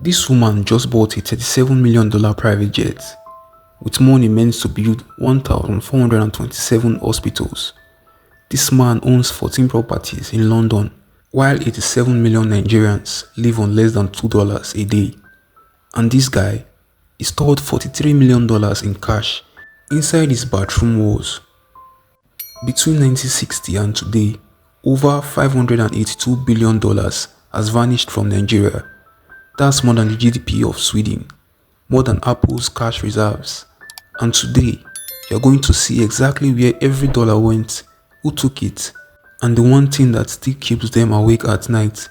This woman just bought a $37 million private jet with money meant to build 1,427 hospitals. This man owns 14 properties in London, while 87 million Nigerians live on less than $2 a day. And this guy is stored $43 million in cash inside his bathroom walls. Between 1960 and today, over $582 billion has vanished from Nigeria. That's more than the GDP of Sweden, more than Apple's cash reserves. And today, you're going to see exactly where every dollar went, who took it, and the one thing that still keeps them awake at night.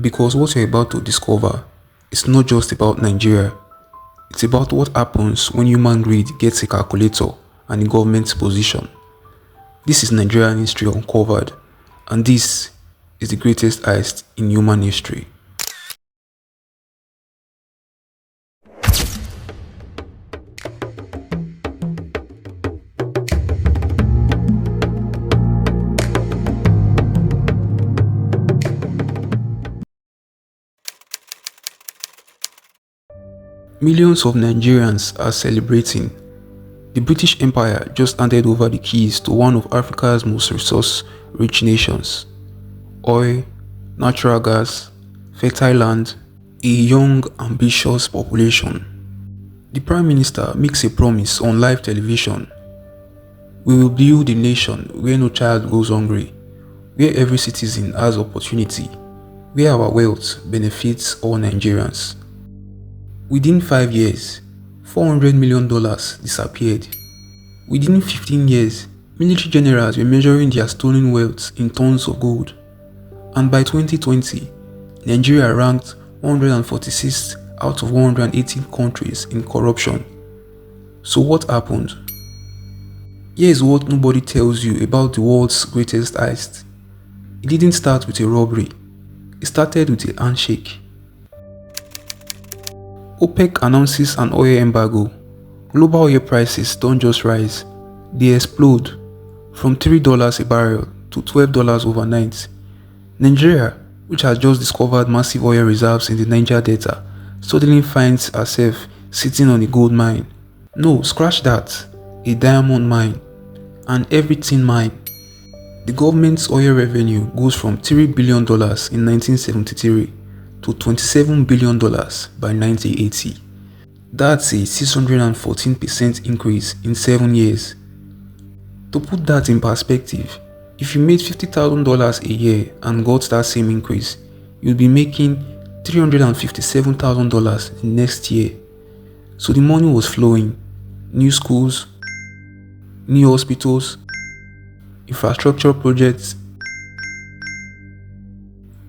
Because what you're about to discover is not just about Nigeria, it's about what happens when human greed gets a calculator and a government position. This is Nigerian history uncovered, and this is the greatest heist in human history. Millions of Nigerians are celebrating. The British Empire just handed over the keys to one of Africa's most resource-rich nations. Oil, natural gas, fertile land, a young, ambitious population. The Prime Minister makes a promise on live television. We will build a nation where no child goes hungry, where every citizen has opportunity, where our wealth benefits all Nigerians. Within 5 years, $400 million disappeared. Within 15 years, military generals were measuring their stolen wealth in tons of gold. And by 2020, Nigeria ranked 146th out of 118 countries in corruption. So what happened? Here's what nobody tells you about the world's greatest heist. It didn't start with a robbery. It started with a handshake. OPEC announces an oil embargo. Global oil prices don't just rise, they explode from $3 a barrel to $12 overnight. Nigeria, which has just discovered massive oil reserves in the Niger Delta, suddenly finds herself sitting on a gold mine. No, scratch that, a diamond mine, and everything mine. The government's oil revenue goes from $3 billion in 1973 to $27 billion by 1980. That's a 614% increase in 7 years. To put that in perspective, if you made $50,000 a year and got that same increase, you'll be making $357,000 next year. So the money was flowing. New schools, new hospitals, infrastructure projects.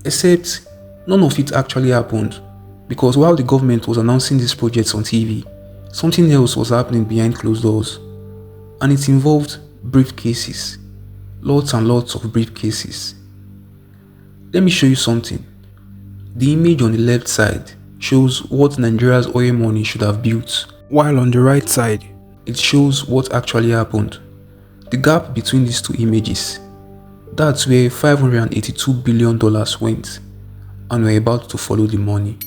Except none of it actually happened, because while the government was announcing these projects on TV, something else was happening behind closed doors. And it involved briefcases. Lots and lots of briefcases. Let me show you something. The image on the left side shows what Nigeria's oil money should have built, while on the right side, it shows what actually happened. The gap between these two images, that's where $582 billion went, and we're about to follow the money.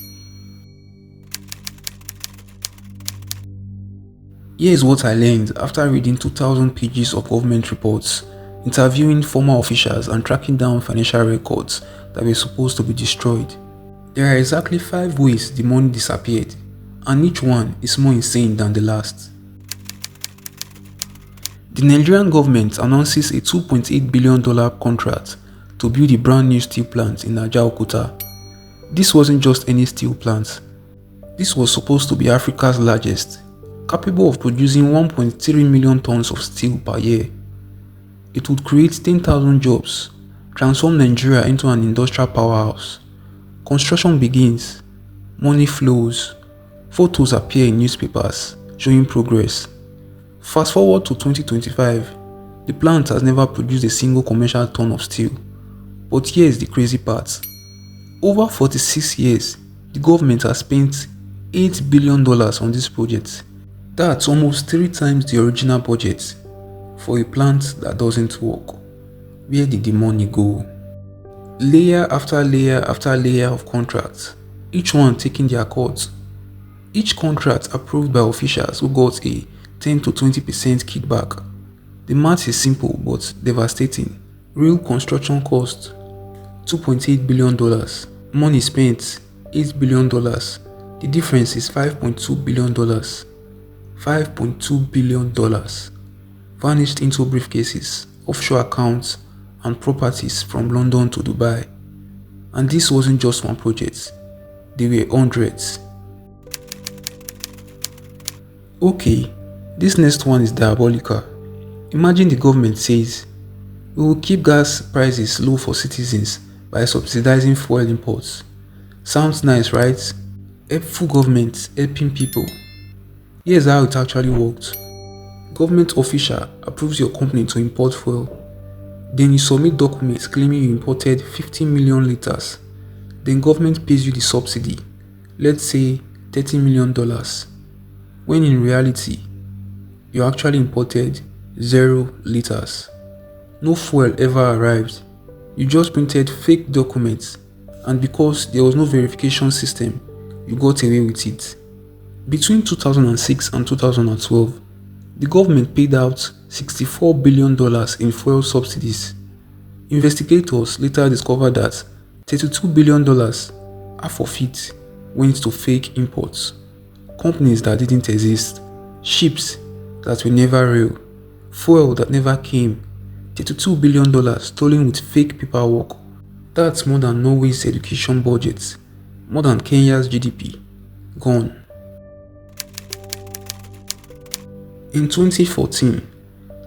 Here's what I learned after reading 2,000 pages of government reports, interviewing former officials and tracking down financial records that were supposed to be destroyed. There are exactly 5 ways the money disappeared, and each one is more insane than the last. The Nigerian government announces a $2.8 billion contract to build a brand new steel plant in Ajaokuta. This wasn't just any steel plant. This was supposed to be Africa's largest, capable of producing 1.3 million tons of steel per year. It would create 10,000 jobs, transform Nigeria into an industrial powerhouse. Construction begins, money flows, photos appear in newspapers showing progress. Fast forward to 2025, the plant has never produced a single commercial ton of steel. But here's the crazy part. Over 46 years, the government has spent $8 billion on this project. That's almost 3 times the original budget for a plant that doesn't work. Where did the money go? Layer after layer after layer of contracts, each one taking their cut. Each contract approved by officials who got a 10 to 20% kickback. The math is simple but devastating. Real construction cost $2.8 billion. Money spent $8 billion. The difference is $5.2 billion. $5.2 billion vanished into briefcases, offshore accounts, and properties from London to Dubai. And this wasn't just one project, they were hundreds. Okay, this next one is diabolical. Imagine the government says, we will keep gas prices low for citizens by subsidizing fuel imports. Sounds nice, right? Helpful government helping people. Here's how it actually works. Government official approves your company to import fuel. Then you submit documents claiming you imported 50 million liters. Then government pays you the subsidy, let's say $30 million. When in reality, you actually imported 0 liters. No fuel ever arrived. You just printed fake documents, and because there was no verification system, you got away with it. Between 2006 and 2012, the government paid out $64 billion in fuel subsidies. Investigators later discovered that $32 billion, half of it, went to fake imports. Companies that didn't exist, ships that were never real, fuel that never came, $32 billion stolen with fake paperwork. That's more than Norway's education budget, more than Kenya's GDP. Gone. In 2014,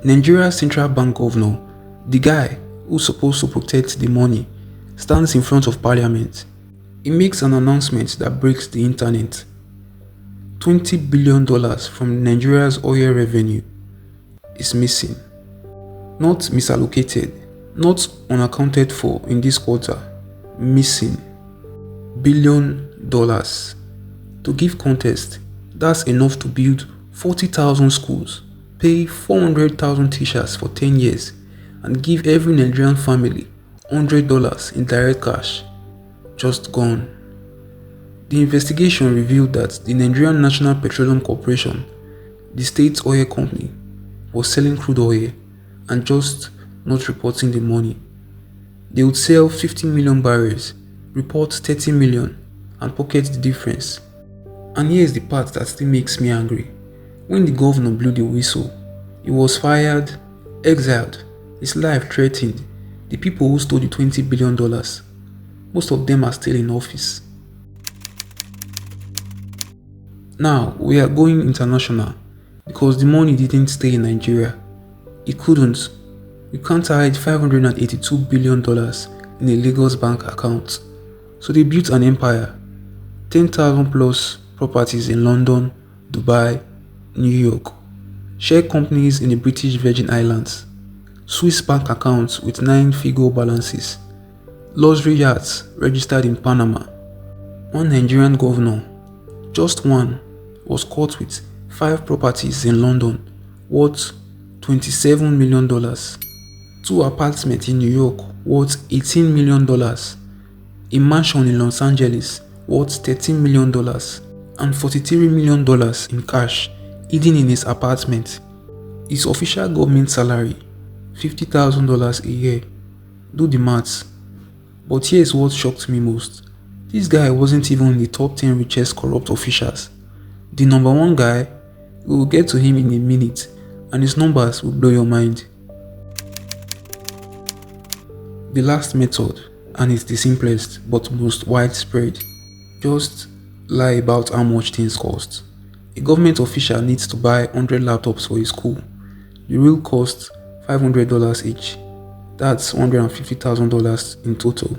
Nigeria's central bank governor, the guy who's supposed to protect the money, stands in front of parliament. He makes an announcement that breaks the internet. $20 billion from Nigeria's oil revenue is missing. Not misallocated, not unaccounted for in this quarter. Missing. $1 billion. To give context, that's enough to build 40,000 schools, pay 400,000 teachers for 10 years, and give every Nigerian family $100 in direct cash. Just gone. The investigation revealed that the Nigerian National Petroleum Corporation, the state's oil company, was selling crude oil and just not reporting the money. They would sell 50 million barrels, report 30 million, and pocket the difference. And here's the part that still makes me angry. When the governor blew the whistle, he was fired, exiled, his life threatened. The people who stole the $20 billion, most of them are still in office. Now, we are going international because the money didn't stay in Nigeria. It couldn't. You can't hide $582 billion in a Lagos bank account. So they built an empire. 10,000 plus properties in London, Dubai, New York. Share companies in the British Virgin Islands. Swiss bank accounts with 9-figure balances. Luxury yachts registered in Panama. One Nigerian governor, just one, was caught with 5 properties in London worth $27 million. 2 apartments in New York worth $18 million. A mansion in Los Angeles worth $13 million and $43 million in cash hidden in his apartment. His official government salary, $50,000 a year. Do the maths. But here's what shocked me most. This guy wasn't even in the top 10 richest corrupt officials. The number 1 guy, we will get to him in a minute, and his numbers will blow your mind. The last method, and it's the simplest but most widespread. Just lie about how much things cost. A government official needs to buy 100 laptops for his school. The real cost $500 each. That's $150,000 in total.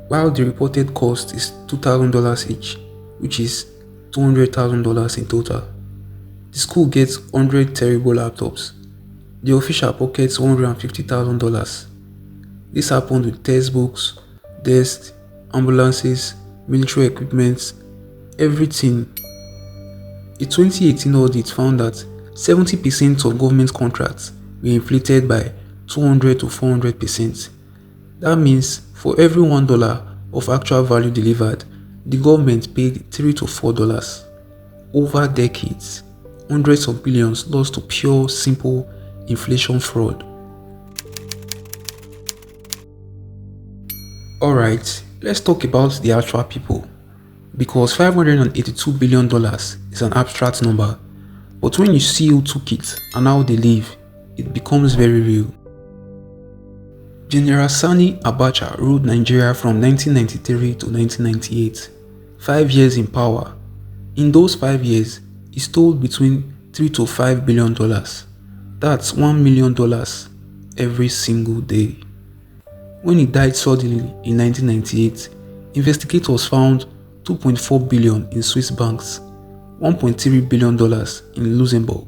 While the reported cost is $2,000 each, which is $200,000 in total. The school gets 100 terrible laptops. The official pockets $150,000. This happened with textbooks, desks, ambulances, military equipment, everything. A 2018 audit found that 70% of government contracts were inflated by 200 to 400%. That means for every $1 of actual value delivered, The government paid $3 to $4. Over decades, hundreds of billions lost to pure, simple inflation fraud. Alright, let's talk about the actual people. Because $582 billion is an abstract number, but when you see who took it and how they live, it becomes very real. General Sani Abacha ruled Nigeria from 1993 to 1998, 5 years in power. In those 5 years, he stole between $3 to $5 billion. That's $1 million every single day. When he died suddenly in 1998, investigators found $2.4 billion in Swiss banks, $1.3 billion in Luxembourg,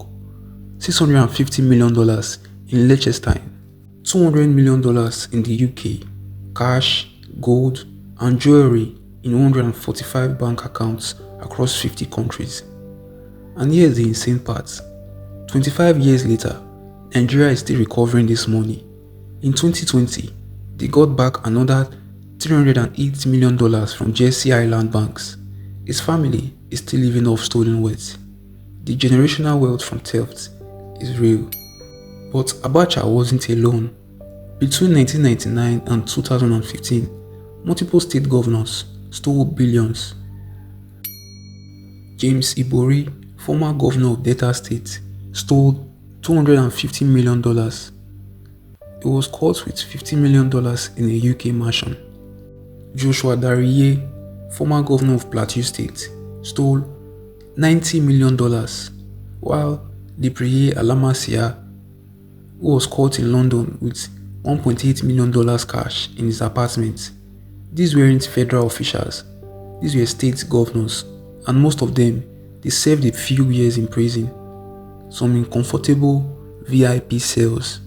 $650 million in Liechtenstein, $200 million in the UK, cash, gold, and jewelry in 145 bank accounts across 50 countries. And here's the insane part. 25 years later, Nigeria is still recovering this money. In 2020, they got back another $308 million from Jersey Island banks. His family is still living off stolen wealth. The generational wealth from theft is real. But Abacha wasn't alone. Between 1999 and 2015, multiple state governors stole billions. James Ibori, former governor of Delta State, stole $250 million. He was caught with $50 million in a UK mansion. Joshua Dariye, former governor of Plateau State, stole $90 million, while Libriye Alamasia, who was caught in London with $1.8 million cash in his apartment. These weren't federal officials, these were state governors, and most of them, they served a few years in prison, some in comfortable VIP cells,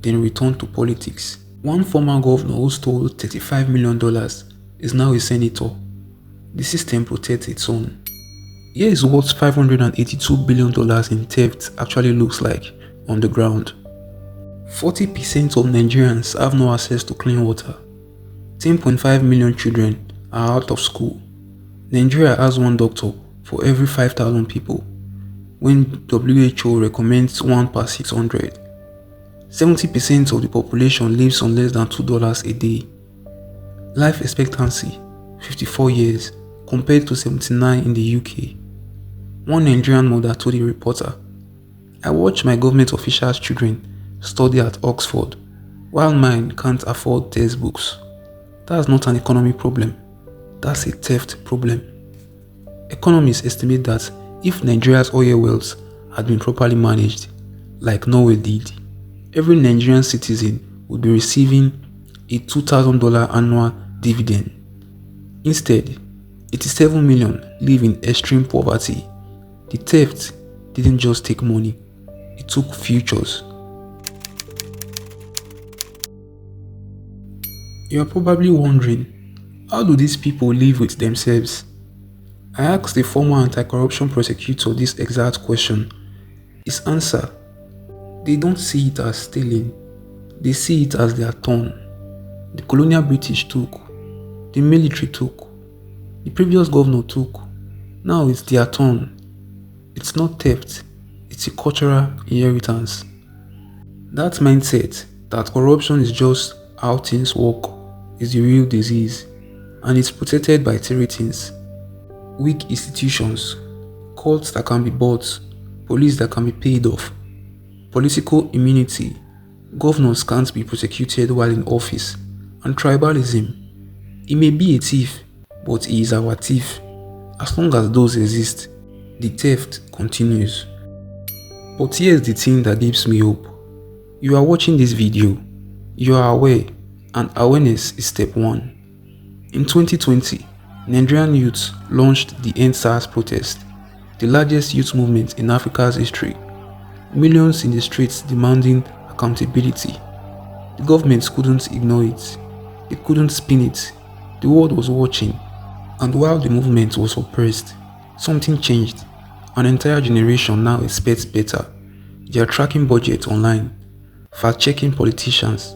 then returned to politics. One former governor who stole $35 million is now a senator. The system protects its own. Here is what $582 billion in theft actually looks like on the ground. 40% of Nigerians have no access to clean water. 10.5 million children are out of school. Nigeria has one doctor for every 5,000 people, when WHO recommends 1 per 600. 70% of the population lives on less than $2 a day. Life expectancy, 54 years, compared to 79 in the UK. One Nigerian mother told a reporter, "I watch my government officials' children study at Oxford, while mine can't afford textbooks. That's not an economy problem, that's a theft problem." Economists estimate that if Nigeria's oil wells had been properly managed, like Norway did, every Nigerian citizen would be receiving a $2,000 annual dividend. Instead, 87 million live in extreme poverty. The theft didn't just take money, it took futures. You are probably wondering, how do these people live with themselves? I asked the former anti-corruption prosecutor this exact question. His answer: they don't see it as stealing, they see it as their turn. The colonial British took, the military took, the previous governor took, now it's their turn. It's not theft, it's a cultural inheritance. That mindset that corruption is just how things work is the real disease, and it's protected by three things: weak institutions, courts that can be bought, police that can be paid off, political immunity, governors can't be prosecuted while in office, and tribalism. He may be a thief, but he is our thief. As long as those exist, the theft continues. But here's the thing that gives me hope. You are watching this video, you are aware, and awareness is step 1. In 2020, Nigerian youths launched the End SARS protest, the largest youth movement in Africa's history. Millions in the streets demanding accountability. The government couldn't ignore it. They couldn't spin it. The world was watching. And while the movement was oppressed, something changed. An entire generation now expects better. They are tracking budgets online, fact-checking politicians,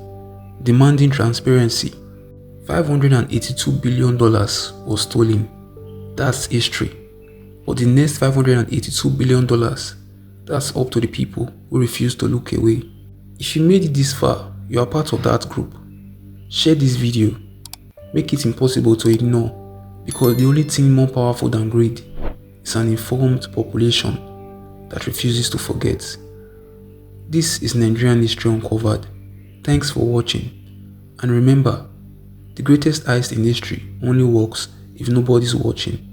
demanding transparency. $582 billion was stolen. That's history. But the next $582 billion, that's up to the people who refuse to look away. If you made it this far, you are part of that group. Share this video. Make it impossible to ignore, because the only thing more powerful than greed is an informed population that refuses to forget. This is Nigerian History Uncovered. Thanks for watching. And remember, the greatest heist in history only works if nobody's watching.